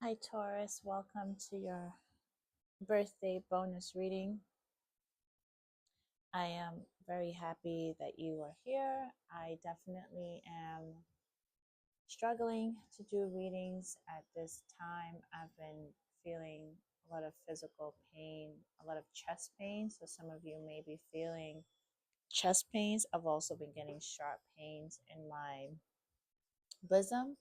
Hi, Taurus. Welcome to your birthday bonus reading. I am very happy that you are here. I definitely am struggling to do readings at this time. I've been feeling a lot of physical pain, a lot of chest pain. So, some of you may be feeling chest pains. I've also been getting sharp pains in my bosom.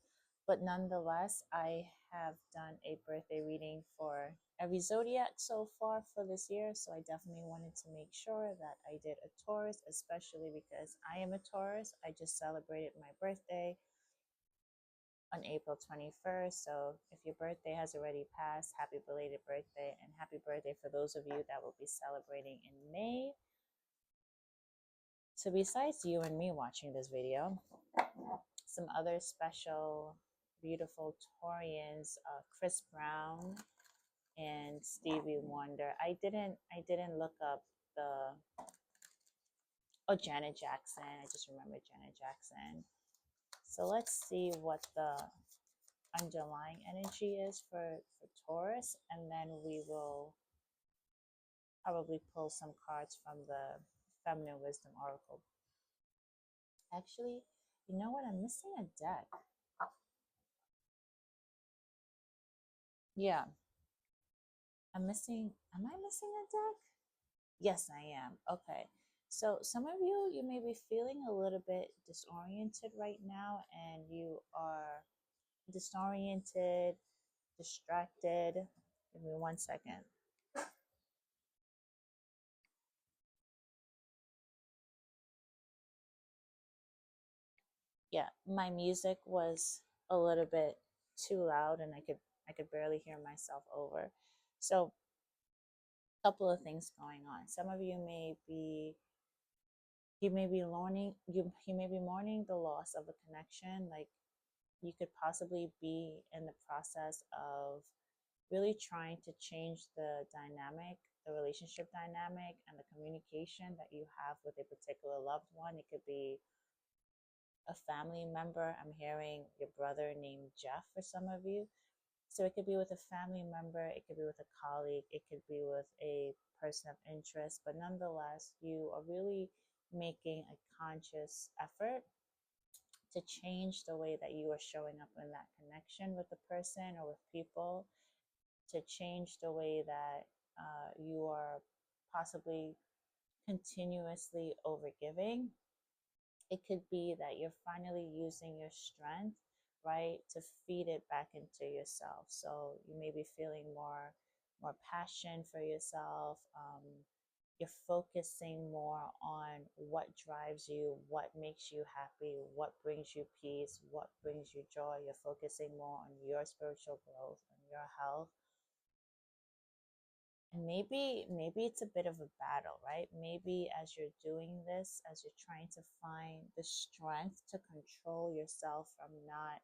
But nonetheless, I have done a birthday reading for every zodiac so far for this year. So I definitely wanted to make sure that I did a Taurus, especially because I am a Taurus. I just celebrated my birthday on April 21st. So if your birthday has already passed, happy belated birthday, and happy birthday for those of you that will be celebrating in May. So besides you and me watching this video, some other special, beautiful Taurians, Chris Brown and Stevie Wonder. I didn't look up the Janet Jackson. I just remember Janet Jackson. So let's see what the underlying energy is for Taurus, and then we will probably pull some cards from the Feminine Wisdom Oracle. Actually, you know what? I'm missing a deck. Yeah, am I missing a deck? Yes, I am. Okay. So some of you, you may be feeling a little bit disoriented right now, and you are disoriented, distracted. Give me 1 second. Yeah, my music was a little bit too loud, and I could barely hear myself over. So a couple of things going on. Some of you may be mourning the loss of a connection. Like, you could possibly be in the process of really trying to change the dynamic, the relationship dynamic, and the communication that you have with a particular loved one. It could be a family member. I'm hearing your brother named Jeff for some of you. So it could be with a family member, it could be with a colleague, it could be with a person of interest, but nonetheless, you are really making a conscious effort to change the way that you are showing up in that connection with the person or with people, to change the way that you are possibly continuously overgiving. It could be that you're finally using your strength, right, to feed it back into yourself. So you may be feeling more passion for yourself. You're focusing more on what drives you, what makes you happy, what brings you peace, what brings you joy. You're focusing more on your spiritual growth and your health. And maybe it's a bit of a battle, right? Maybe as you're doing this, as you're trying to find the strength to control yourself from not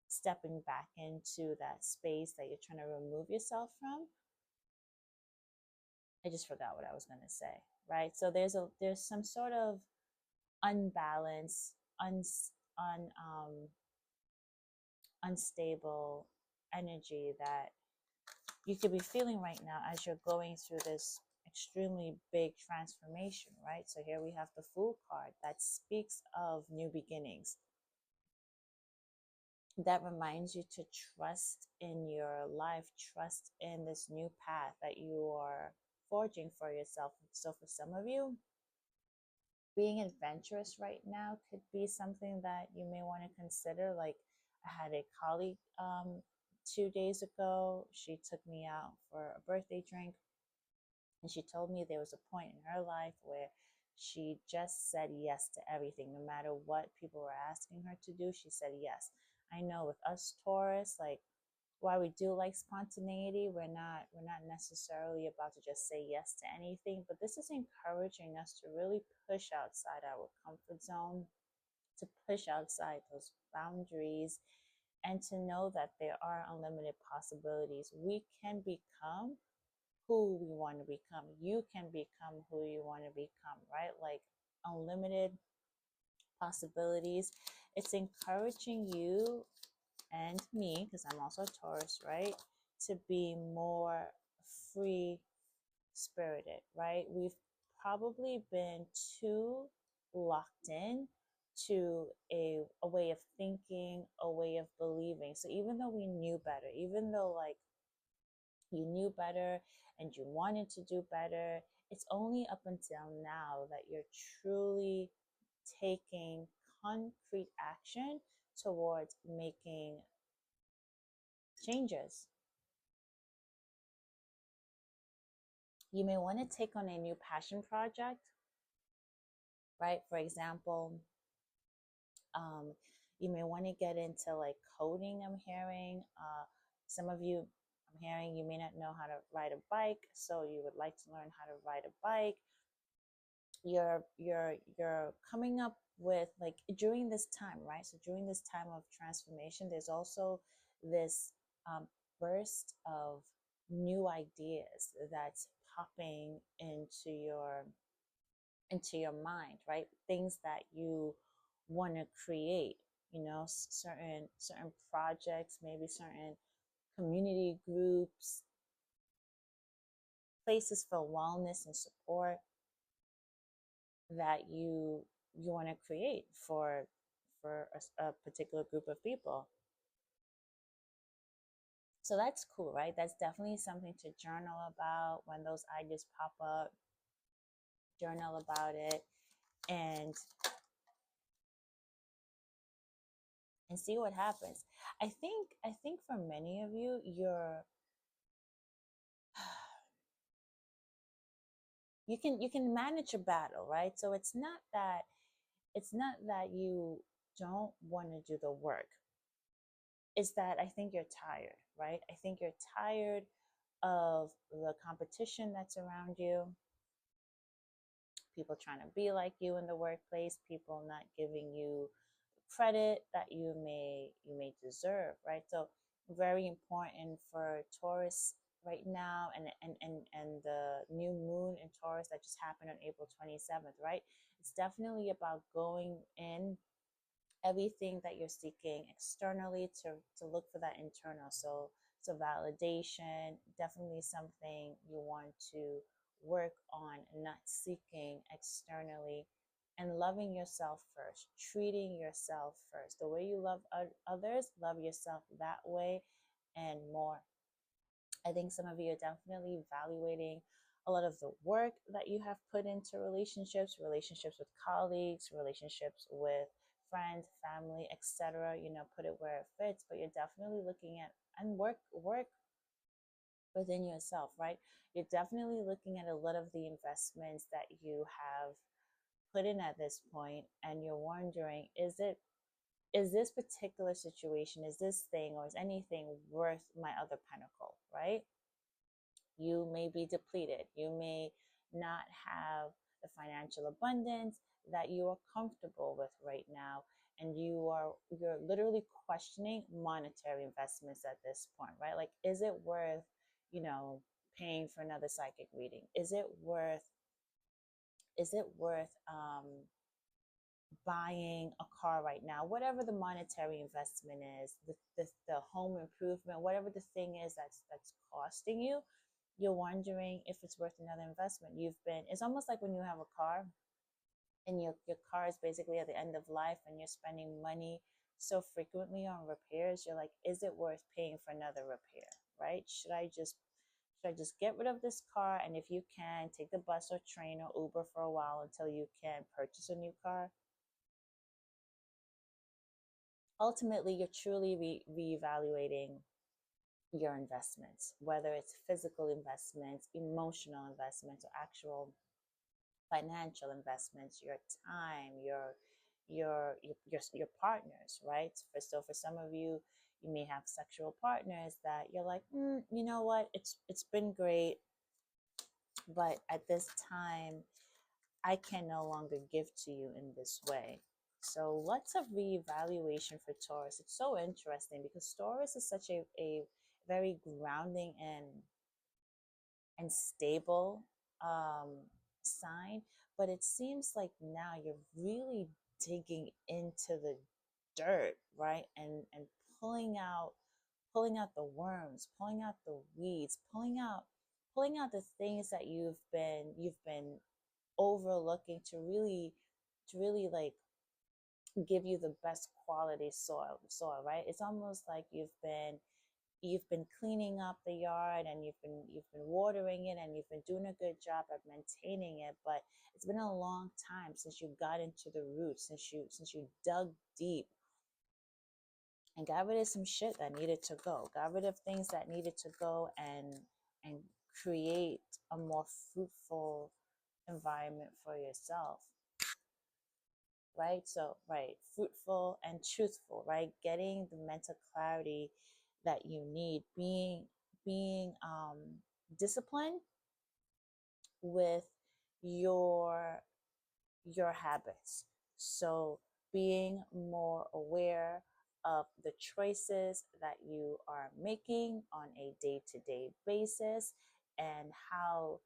stepping back into that space that you're trying to remove yourself from. I just forgot what I was going to say, right? So there's some sort of unbalanced, un unstable energy that you could be feeling right now as you're going through this extremely big transformation, right? So here we have the Fool card that speaks of new beginnings. That reminds you to trust in your life, trust in this new path that you are forging for yourself. So for some of you, being adventurous right now could be something that you may want to consider. Like, I had a colleague 2 days ago. She took me out for a birthday drink, and she told me there was a point in her life where she just said yes to everything. No matter what people were asking her to do, she said yes. I know with us Taurus, like, while we do like spontaneity, we're not necessarily about to just say yes to anything, but this is encouraging us to really push outside our comfort zone, to push outside those boundaries, and to know that there are unlimited possibilities. We can become who we want to become. You can become who you want to become, right? Like, unlimited possibilities. It's encouraging you and me, because I'm also a Taurus, right, to be more free spirited, right? We've probably been too locked in to a way of thinking, a way of believing. So even though we knew better, even though like you knew better and you wanted to do better, it's only up until now that you're truly taking concrete action towards making changes. You may want to take on a new passion project, right? For example, um, you may want to get into like coding. I'm hearing some of you, I'm hearing you may not know how to ride a bike, so you would like to learn how to ride a bike. You're coming up with like during this time, right? So during this time of transformation, there's also this burst of new ideas that's popping into your mind, right? Things that you want to create, you know, certain projects, maybe certain community groups, places for wellness and support that you want to create for a particular group of people. So that's cool, right? That's definitely something to journal about when those ideas pop up. Journal about it and see what happens. I think for many of you, you can manage a battle, right? So it's not that you don't want to do the work. It's that I think you're tired, right? I think you're tired of the competition that's around you, people trying to be like you in the workplace, people not giving you the credit that you may deserve, right? So very important for Taurus right now, and the new moon in Taurus that just happened on April 27th, right? It's definitely about going in everything that you're seeking externally to look for that internal. So validation, definitely something you want to work on, not seeking externally, and loving yourself first, treating yourself first. The way you love others, love yourself that way and more. I think some of you are definitely evaluating a lot of the work that you have put into relationships with colleagues, relationships with friends, family, etc. You know, put it where it fits, but you're definitely looking at and work within yourself, right? You're definitely looking at a lot of the investments that you have put in at this point, and you're wondering, is this particular situation, is this thing, or is anything worth my other pinnacle, right? You may be depleted. You may not have the financial abundance that you are comfortable with right now. And you're literally questioning monetary investments at this point, right? Like, is it worth, you know, paying for another psychic reading? Is it worth buying a car right now? Whatever the monetary investment is, the home improvement, whatever the thing is that's costing you, you're wondering if it's worth another investment. It's almost like when you have a car and your car is basically at the end of life and you're spending money so frequently on repairs, you're like, is it worth paying for another repair, right? Should I just get rid of this car, and if you can, take the bus or train or Uber for a while until you can purchase a new car? Ultimately, you're truly reevaluating your investments, whether it's physical investments, emotional investments, or actual financial investments, your time, your partners, right? For some of you, you may have sexual partners that you're like, you know what, it's been great, but at this time, I can no longer give to you in this way. So lots of reevaluation for Taurus. It's so interesting because Taurus is such a very grounding and stable sign, but it seems like now you're really digging into the dirt, right? And pulling out the worms, pulling out the weeds, pulling out the things that you've been overlooking to really like give you the best quality soil, right? It's almost like you've been cleaning up the yard, and you've been watering it, and you've been doing a good job at maintaining it, but it's been a long time since you got into the roots, since you dug deep and got rid of some shit that needed to go, got rid of things that needed to go, and create a more fruitful environment for yourself, right? So, right, fruitful and truthful, right? Getting the mental clarity that you need, being disciplined with your your habits. So, being more aware of the choices that you are making on a day-to-day basis, and how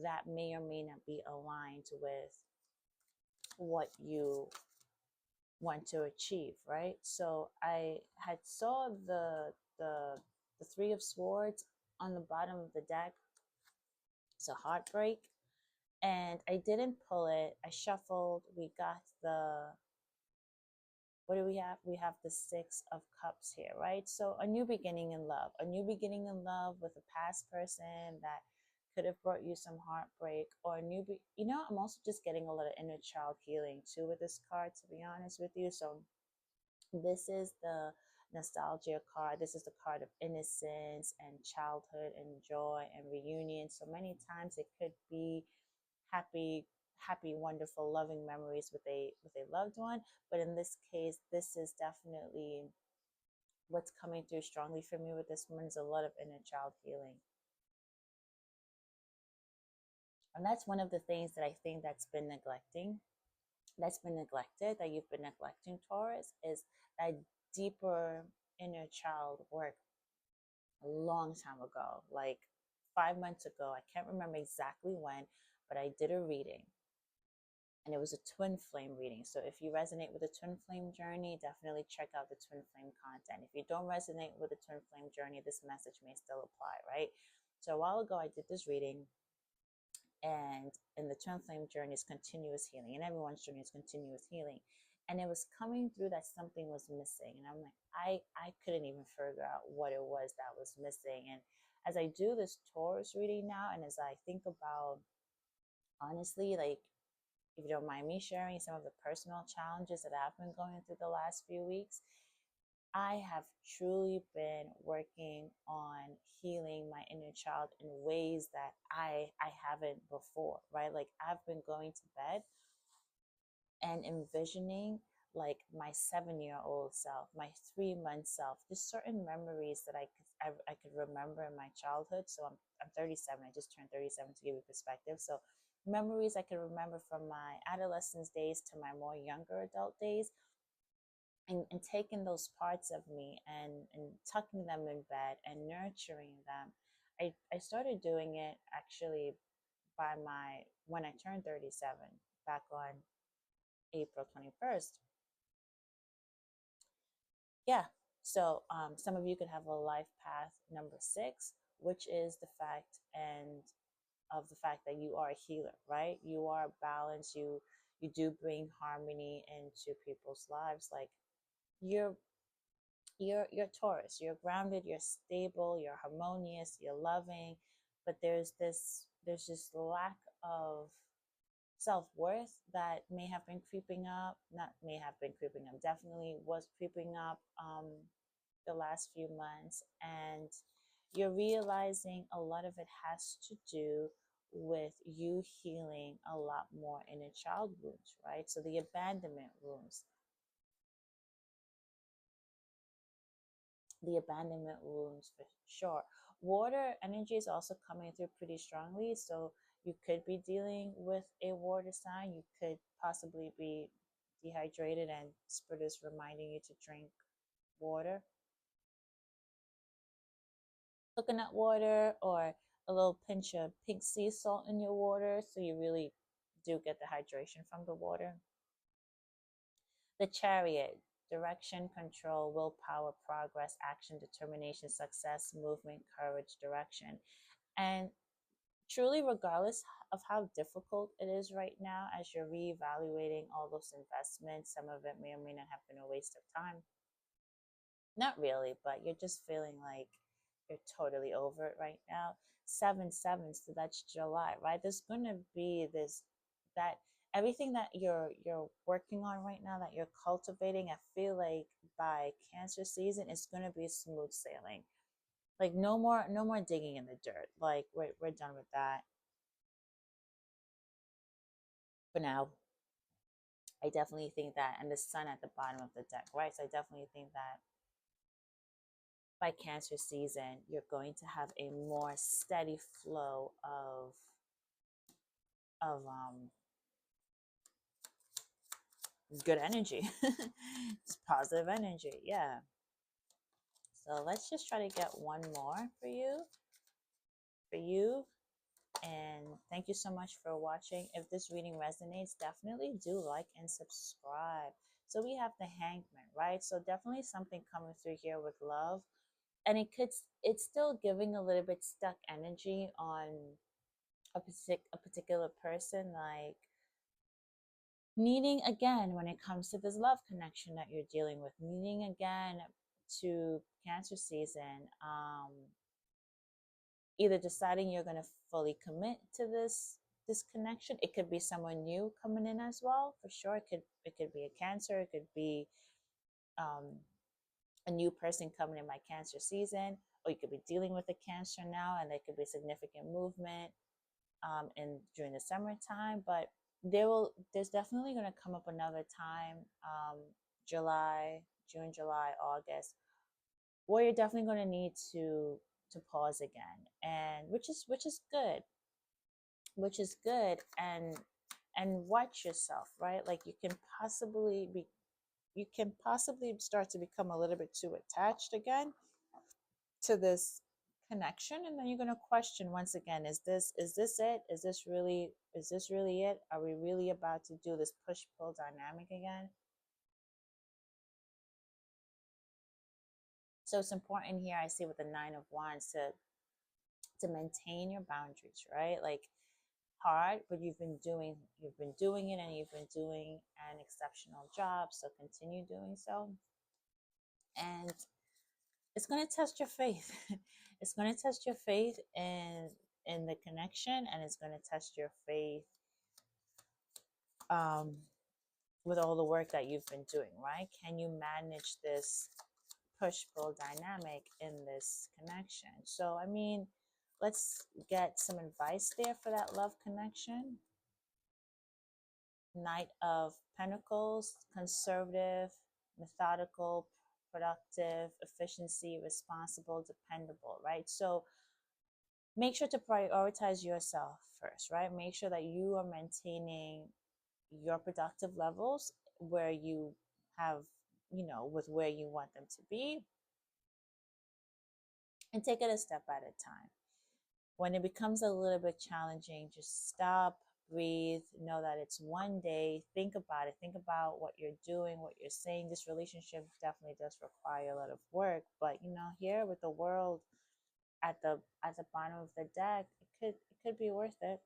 that may or may not be aligned with what you want to achieve, right? So I had saw the Three of Swords on the bottom of the deck. It's a heartbreak, and I didn't pull it. I shuffled. We got the, what do we have? We have the Six of Cups here, right? So a new beginning in love, a new beginning in love with a past person that could have brought you some heartbreak, or a I'm also just getting a lot of inner child healing too with this card, to be honest with you. So this is the nostalgia card. This is the card of innocence and childhood and joy and reunion. So many times it could be happy, wonderful, loving memories with a loved one. But in this case, this is definitely what's coming through strongly for me with this one, is a lot of inner child healing. And that's one of the things that I think that's been neglected, that you've been neglecting, Taurus, is that deeper inner child work a long time ago, like 5 months ago. I can't remember exactly when, but I did a reading, and it was a twin flame reading. So if you resonate with the twin flame journey, definitely check out the twin flame content. If you don't resonate with the twin flame journey, this message may still apply, right? So a while ago, I did this reading, and in the twin flame journey is continuous healing, and everyone's journey is continuous healing, and it was coming through that something was missing, and I'm like, I couldn't even figure out what it was that was missing. And as I do this Taurus reading now, and as I think about, honestly, like, if you don't mind me sharing some of the personal challenges that I've been going through the last few weeks, I have truly been working on healing my inner child in ways that I haven't before, right? Like, I've been going to bed and envisioning like my 7-year-old self, my 3-month self, just certain memories that I could remember in my childhood. So I'm 37. I just turned 37, to give you perspective. So memories I could remember from my adolescence days to my more younger adult days, and taking those parts of me, and tucking them in bed and nurturing them. I started doing it actually when I turned 37, back on April 21st. Yeah. So some of you could have a life path number 6, which is the fact that you are a healer, right? You are balanced. You do bring harmony into people's lives. Like, you're you're Taurus. You're grounded, you're stable, you're harmonious, you're loving, but there's this lack of self-worth that may have been creeping up, not may have been creeping up, definitely was creeping up the last few months, and you're realizing a lot of it has to do with you healing a lot more inner child wounds, right? So the abandonment wounds, for sure. Water energy is also coming through pretty strongly. So you could be dealing with a water sign. You could possibly be dehydrated, and Spirit is reminding you to drink water, coconut water, or a little pinch of pink sea salt in your water. So you really do get the hydration from the water. The Chariot. direction, control, willpower, progress, action, determination, success, movement, courage, direction. And truly, regardless of how difficult it is right now, as you're reevaluating all those investments, some of it may or may not have been a waste of time. Not really, but you're just feeling like you're totally over it right now. 7-7, so that's July, right? There's gonna be this, that everything that you're working on right now, that you're cultivating, I feel like by Cancer season it's gonna be smooth sailing. Like no more digging in the dirt. Like we're done with that for now. I definitely think that, and the sun at the bottom of the deck, right? So I definitely think that by Cancer season, you're going to have a more steady flow of good energy. It's positive energy, yeah. So let's just try to get one more for you. And thank you so much for watching. If this reading resonates, definitely do like and subscribe. So we have the Hangman, right? So definitely something coming through here with love. And it's still giving a little bit stuck energy on a particular person, like needing again, when it comes to this love connection that you're dealing with, needing again to Cancer season, either deciding you're going to fully commit to this connection. It could be someone new coming in as well, for sure. It could be a Cancer. It could be um, a new person coming in by Cancer season, or you could be dealing with a Cancer now, and there could be significant movement in during the summertime. But there's definitely going to come up another time, July, June, July, August, where you're definitely going to need to pause again, and which is good, and watch yourself, right? Like you can possibly start to become a little bit too attached again to this connection, and then you're going to question once again, is this it, is this really it, are we really about to do this push pull dynamic again? So it's important here, I see, with the Nine of Wands, to maintain your boundaries, right? Like, hard, but you've been doing it, and you've been doing an exceptional job, so continue doing so. And it's going to test your faith. It's going to test your faith in the connection, and it's going to test your faith um, with all the work that you've been doing, right? Can you manage this push pull dynamic in this connection? So, I mean, let's get some advice there for that love connection. Knight of Pentacles, conservative, methodical, productive, efficiency, responsible, dependable, right? So make sure to prioritize yourself first, right? Make sure that you are maintaining your productive levels where you have, with where you want them to be, and take it a step at a time. When it becomes a little bit challenging, just stop, breathe, know that it's one day. Think about it. Think about what you're doing, what you're saying. This relationship definitely does require a lot of work, but here with the world at the bottom of the deck, it could be worth it.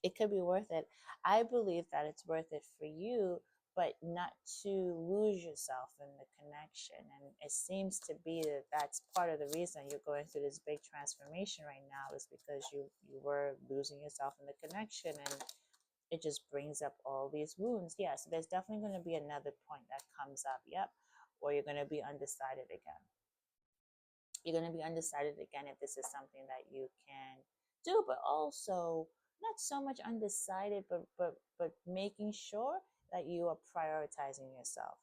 It could be worth it. I believe that it's worth it for you, but not to lose yourself in the connection. And it seems to be that that's part of the reason you're going through this big transformation right now, is because you were losing yourself in the connection, and it just brings up all these wounds. Yeah, so there's definitely going to be another point that comes up. Yep. Or you're going to be undecided again. You're going to be undecided again if this is something that you can do, but also not so much undecided, but making sure that you are prioritizing yourself,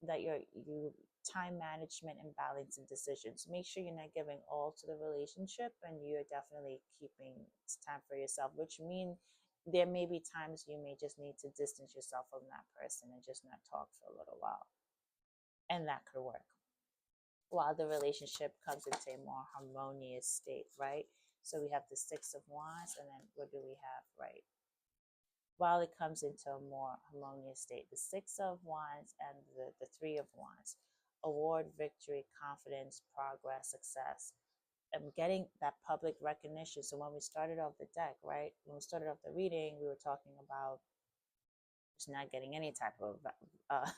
that you time management and balancing decisions. Make sure you're not giving all to the relationship, and you're definitely keeping time for yourself, which means there may be times you may just need to distance yourself from that person and just not talk for a little while, and that could work while the relationship comes into a more harmonious state, right? So we have the Six of Wands, and then what do we have, right? while it comes into a more harmonious state. The Six of Wands and the Three of Wands. Award, victory, confidence, progress, success. I'm getting that public recognition. So when we started off the deck, right? When we started off the reading, we were talking about just not getting any type of uh,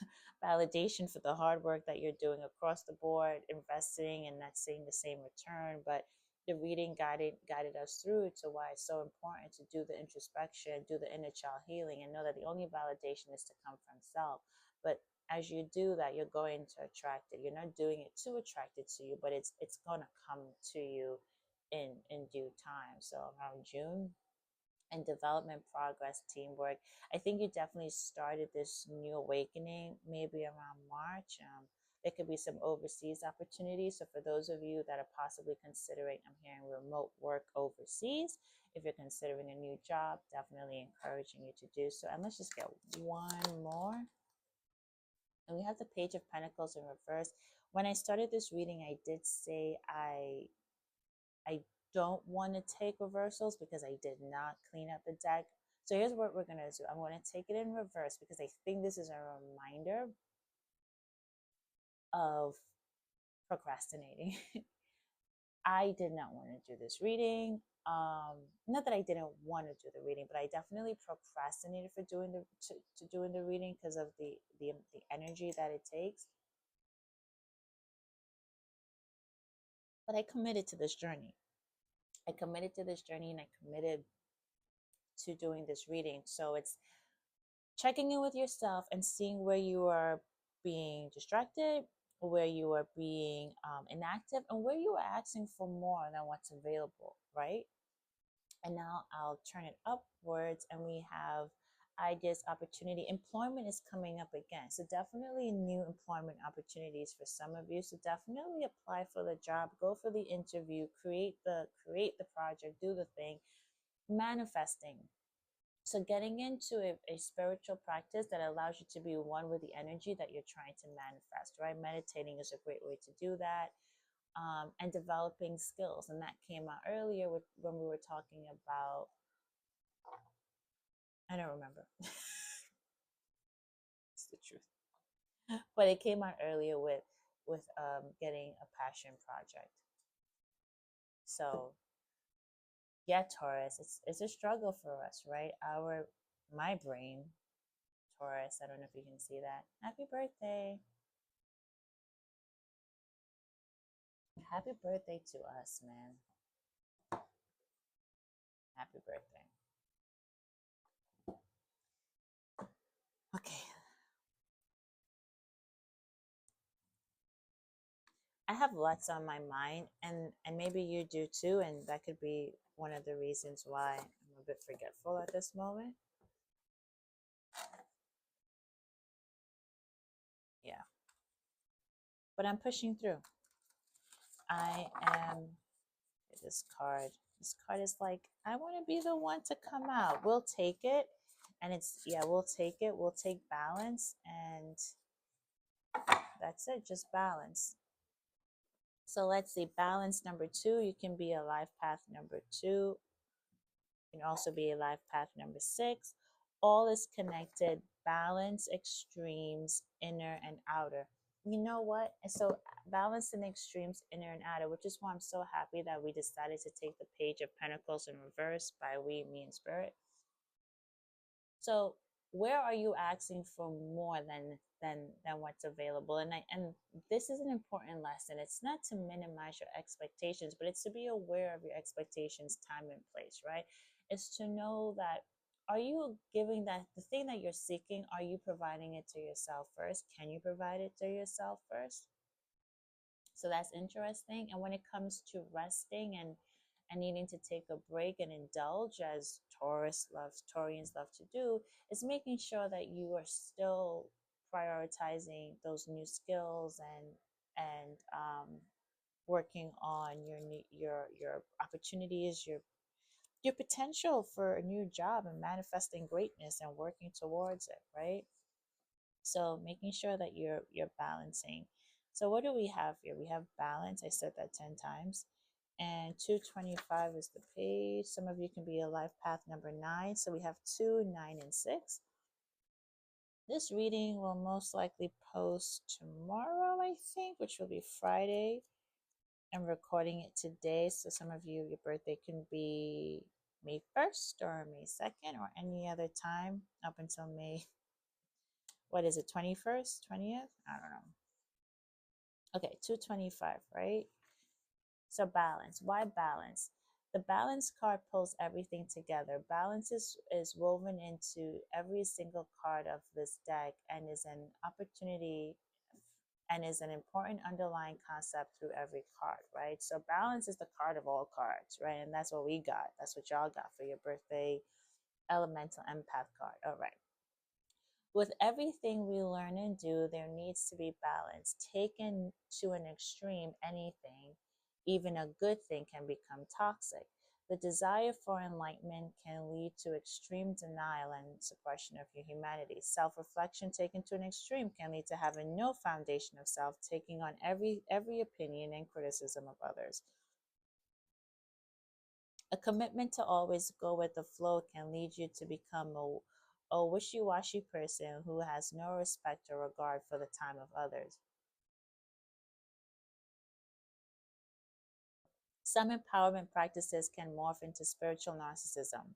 validation for the hard work that you're doing across the board, investing and not seeing the same return. But the reading guided us through to why it's so important to do the introspection, do the inner child healing, and know that the only validation is to come from self. But as you do that, you're going to attract it. You're not doing it to attract it to you, but it's gonna come to you in due time. So around June, and development, progress, teamwork. I think you definitely started this new awakening maybe around March. There could be some overseas opportunities. So for those of you that are possibly considering, I'm hearing remote work overseas. If you're considering a new job, definitely encouraging you to do so. And let's just get one more. And we have the Page of Pentacles in reverse. When I started this reading, I did say I don't want to take reversals because I did not clean up the deck. So here's what we're going to do. I'm going to take it in reverse because I think this is a reminder of procrastinating. I did not want to do this reading. Not that I didn't want to do the reading, but I definitely procrastinated for doing to doing the reading because of the energy that it takes. But I committed to this journey. I committed to this journey and I committed to doing this reading. So it's checking in with yourself and seeing where you are being distracted, where you are being inactive, and where you are asking for more than what's available, right? And now I'll turn it upwards and we have ideas, opportunity. Employment is coming up again. So definitely new employment opportunities for some of you. So definitely apply for the job, go for the interview, create the project, do the thing. Manifesting. So getting into a spiritual practice that allows you to be one with the energy that you're trying to manifest, right? Meditating is a great way to do that. And developing skills. And that came out earlier when we were talking about, I don't remember. It's the truth. But it came out earlier with getting a passion project. So yeah, Taurus, it's a struggle for us, right? My brain, Taurus, I don't know if you can see that. Happy birthday. Happy birthday to us, man. Happy birthday. Okay. I have lots on my mind and maybe you do too, and that could be one of the reasons why I'm a bit forgetful at this moment. Yeah. But I'm pushing through. I am this card. This card is like, I want to be the one to come out. We'll take it. And it's, yeah, we'll take it. We'll take balance. And that's it. Just balance. So let's see. Balance number 2. You can be a life path number 2. You can also be a life path number 6. All is connected. Balance, extremes, inner and outer. You know what? And so balance and extremes, inner and outer, which is why I'm so happy that we decided to take the Page of Pentacles in reverse by we, me, and Spirit. So where are you asking for more than what's available? And this is an important lesson. It's not to minimize your expectations, but it's to be aware of your expectations, time and place, right? It's to know that, are you giving that, the thing that you're seeking, are you providing it to yourself first? Can you provide it to yourself first? So that's interesting. And when it comes to resting and needing to take a break and indulge, as Taurians love to do, is making sure that you are still prioritizing those new skills and working on your opportunities, your potential for a new job, and manifesting greatness and working towards it, right? So making sure that you're balancing. So what do we have here? We have balance. I said that 10 times. And 225 is the page. Some of you can be a life path number 9. So we have 2, 9, and 6. This reading will most likely post tomorrow, I think, which will be Friday. I'm recording it today. So some of you, your birthday can be May 1st or May 2nd or any other time up until May, what is it, 21st, 20th? I don't know. Okay, 225, right? So balance. Why balance? The balance card pulls everything together. Balance is woven into every single card of this deck and is an opportunity and is an important underlying concept through every card, right? So balance is the card of all cards, right? And that's what we got. That's what y'all got for your birthday elemental empath card. All right. With everything we learn and do, there needs to be balance. Taken to an extreme, anything, even a good thing, can become toxic. The desire for enlightenment can lead to extreme denial and suppression of your humanity. Self-reflection taken to an extreme can lead to having no foundation of self, taking on every opinion and criticism of others. A commitment to always go with the flow can lead you to become a wishy-washy person who has no respect or regard for the time of others. Some empowerment practices can morph into spiritual narcissism,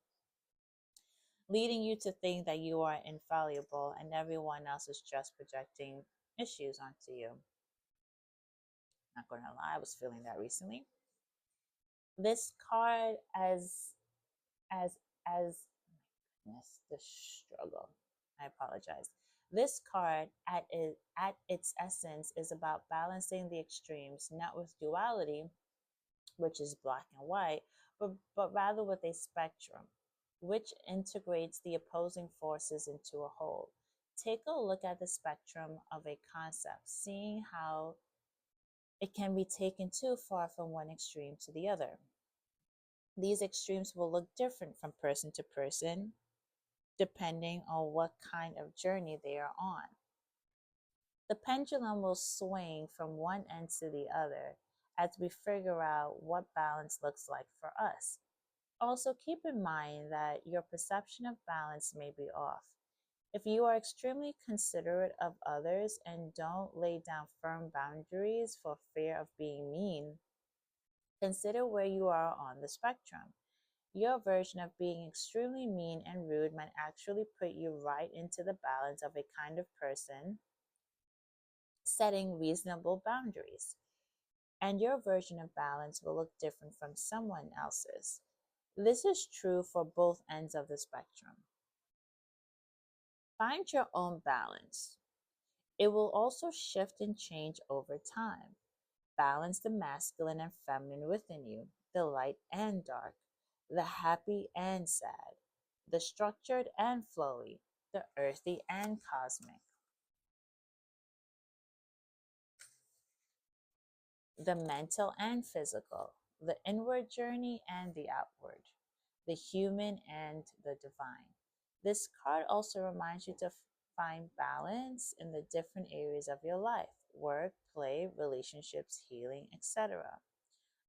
leading you to think that you are infallible and everyone else is just projecting issues onto you. Not going to lie, I was feeling that recently. This card as the struggle. I apologize. This card at its essence is about balancing the extremes, not with duality, which is black and white, but rather with a spectrum, which integrates the opposing forces into a whole. Take a look at the spectrum of a concept, seeing how it can be taken too far from one extreme to the other. These extremes will look different from person to person, depending on what kind of journey they are on. The pendulum will swing from one end to the other as we figure out what balance looks like for us. Also, keep in mind that your perception of balance may be off. If you are extremely considerate of others and don't lay down firm boundaries for fear of being mean, consider where you are on the spectrum. Your version of being extremely mean and rude might actually put you right into the balance of a kind of person setting reasonable boundaries. And your version of balance will look different from someone else's. This is true for both ends of the spectrum. Find your own balance. It will also shift and change over time. Balance the masculine and feminine within you, the light and dark, the happy and sad, the structured and flowy, the earthy and cosmic, the mental and physical, the inward journey and the outward, the human and the divine. This card also reminds you to find balance in the different areas of your life: work, play, relationships, healing, etc.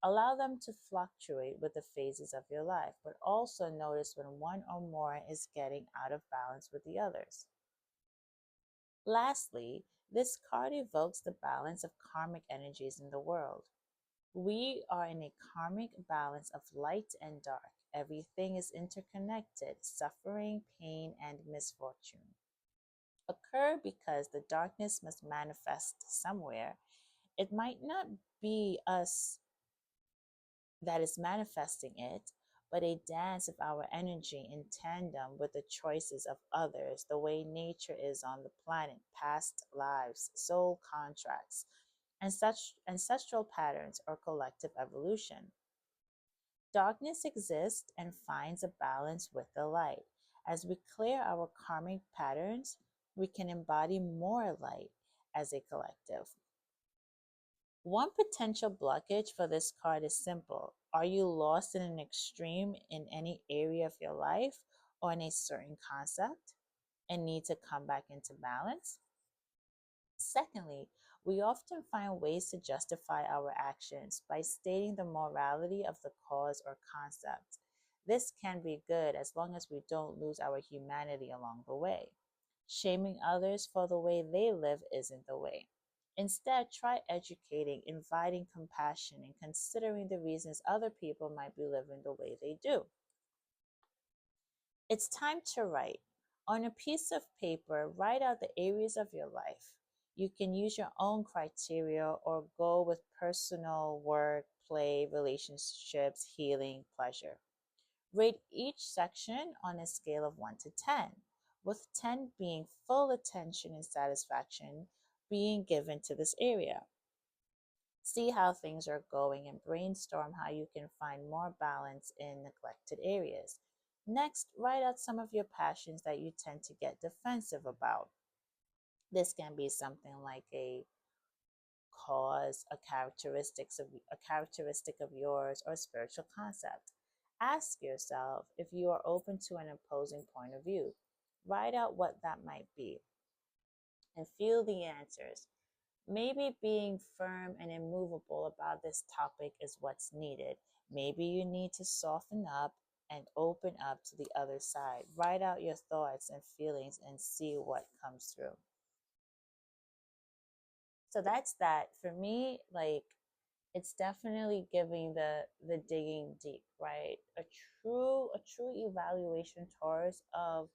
Allow them to fluctuate with the phases of your life, but also notice when one or more is getting out of balance with the others. Lastly, this card evokes the balance of karmic energies in the world. We are in a karmic balance of light and dark. Everything is interconnected. Suffering, pain, and misfortune occur because the darkness must manifest somewhere. It might not be us that is manifesting it, but a dance of our energy in tandem with the choices of others, the way nature is on the planet, past lives, soul contracts, and such ancestral patterns or collective evolution. Darkness exists and finds a balance with the light. As we clear our karmic patterns, we can embody more light as a collective. One potential blockage for this card is simple. Are you lost in an extreme in any area of your life or in a certain concept and need to come back into balance? Secondly, We often find ways to justify our actions by stating the morality of the cause or concept. This can be good as long as we don't lose our humanity along the way. Shaming others for the way they live isn't the way. Instead, try educating, inviting compassion, and considering the reasons other people might be living the way they do. It's time to write. On a piece of paper, write out the areas of your life. You can use your own criteria or go with personal, work, play, relationships, healing, pleasure. Rate each section on a scale of 1 to 10, with 10 being full attention and satisfaction being given to this area. See how things are going and brainstorm how you can find more balance in neglected areas. Next, write out some of your passions that you tend to get defensive about. This can be something like a cause, a characteristic of yours, or spiritual concept. Ask yourself if you are open to an opposing point of view. Write out what that might be and feel the answers. Maybe being firm and immovable about this topic is what's needed. Maybe you need to soften up and open up to the other side. Write out your thoughts and feelings and see what comes through. So that's that. For me, like, it's definitely giving the digging deep, right? A true evaluation, Taurus, of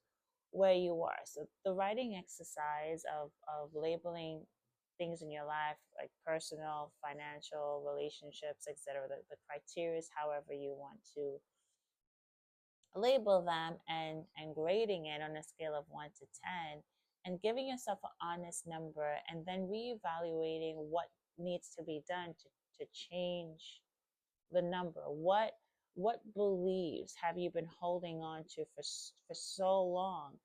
where you are. So the writing exercise of labeling things in your life, like personal, financial, relationships, etc. The criteria is however you want to label them, and grading it on a scale of 1 to 10, and giving yourself an honest number, and then reevaluating what needs to be done to change the number. What beliefs have you been holding on to for so long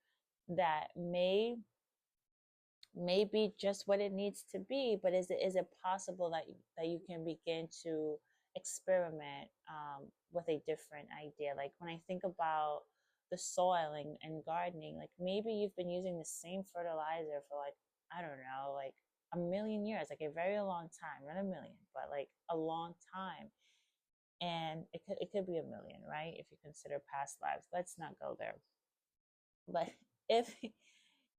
that may be just what it needs to be, but is it possible that you can begin to experiment with a different idea? Like when I think about the soil and gardening, like maybe you've been using the same fertilizer for, like, I don't know, like a million years, like a very long time, not a million, but like a long time. And it could be a million, right, if you consider past lives. Let's not go there. But if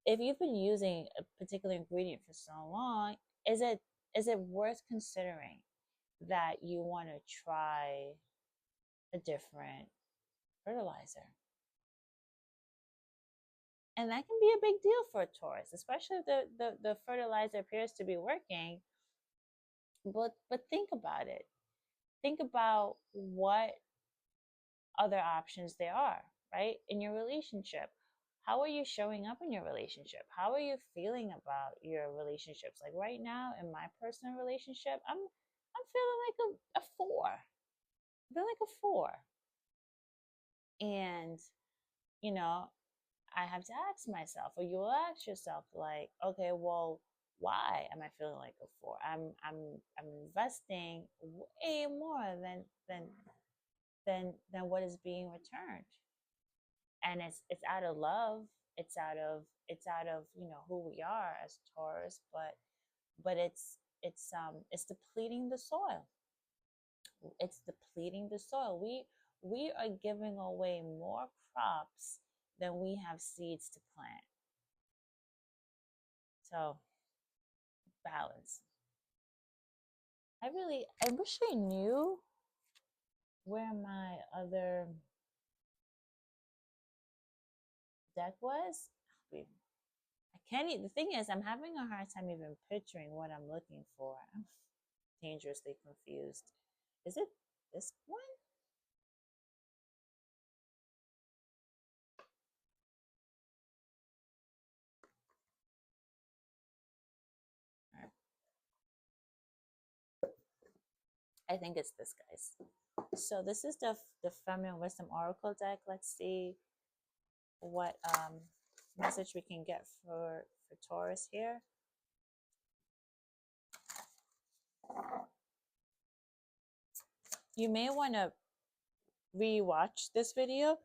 if you've been using a particular ingredient for so long, is it worth considering that you want to try a different fertilizer? And that can be a big deal for a Taurus, especially if the fertilizer appears to be working. But think about it. Think about what other options there are, right? In your relationship, how are you showing up in your relationship? How are you feeling about your relationships? Like right now in my personal relationship, I'm feeling like a 4. I feel like a 4. And you know, I have to ask myself, or you will ask yourself, like, okay, well, why am I feeling like a 4? I'm investing way more than what is being returned. And it's out of love. It's out of who we are as Taurus, but it's depleting the soil. It's depleting the soil. We are giving away more crops than we have seeds to plant. So balance. I wish I knew where my other deck was. I can't. The thing is, I'm having a hard time even picturing what I'm looking for. I'm dangerously confused. Is it this one? I think it's this, guys. So this is the Feminine Wisdom Oracle deck. Let's see what message we can get for Taurus here. You may want to re-watch this video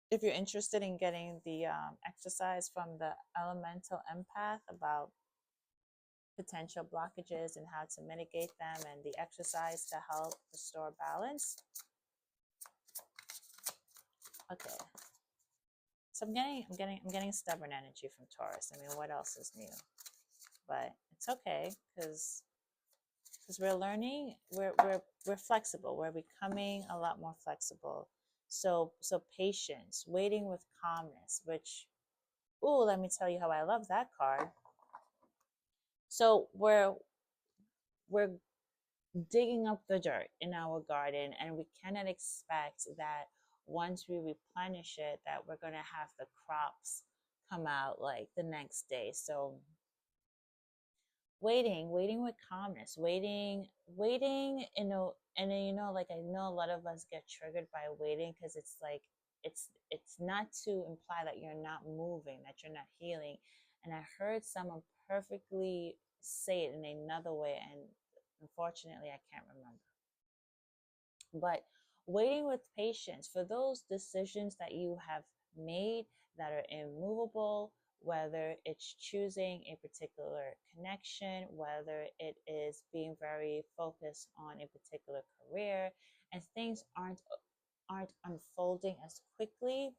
if you're interested in getting the exercise from the elemental empath about potential blockages and how to mitigate them, and the exercise to help restore balance. Okay. So I'm getting stubborn energy from Taurus. I mean, what else is new? But it's okay, because we're learning, we're flexible. We're becoming a lot more flexible. So patience, waiting with calmness, which, ooh, let me tell you how I love that card. So we're digging up the dirt in our garden, and we cannot expect that once we replenish it that we're going to have the crops come out like the next day. So waiting with calmness, waiting, and then, like, I know a lot of us get triggered by waiting, because it's like, it's not to imply that you're not moving, that you're not healing. And I heard someone perfectly say it in another way, and unfortunately I can't remember. But waiting with patience for those decisions that you have made that are immovable, whether it's choosing a particular connection, whether it is being very focused on a particular career, and things aren't unfolding as quickly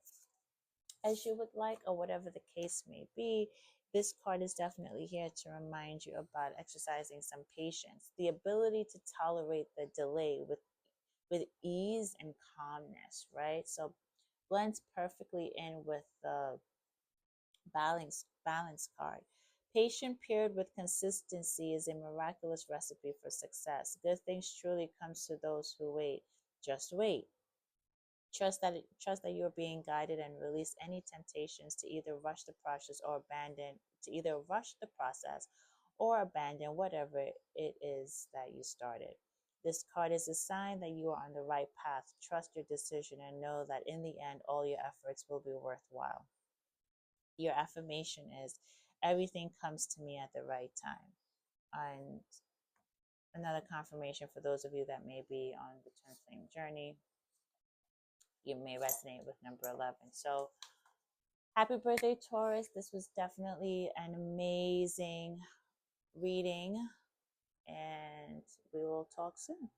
as you would like, or whatever the case may be. This card is definitely here to remind you about exercising some patience, the ability to tolerate the delay with ease and calmness, right? So blends perfectly in with the balance card. Patient paired with consistency is a miraculous recipe for success. Good things truly comes to those who wait. Just wait. Trust that you're being guided, and release any temptations to either rush the process or abandon whatever it is that you started. This card is a sign that you are on the right path. Trust your decision and know that in the end, all your efforts will be worthwhile. Your affirmation is, everything comes to me at the right time. And another confirmation for those of you that may be on the twin flame journey, you may resonate with number 11. So happy birthday, Taurus. This was definitely an amazing reading, and we will talk soon.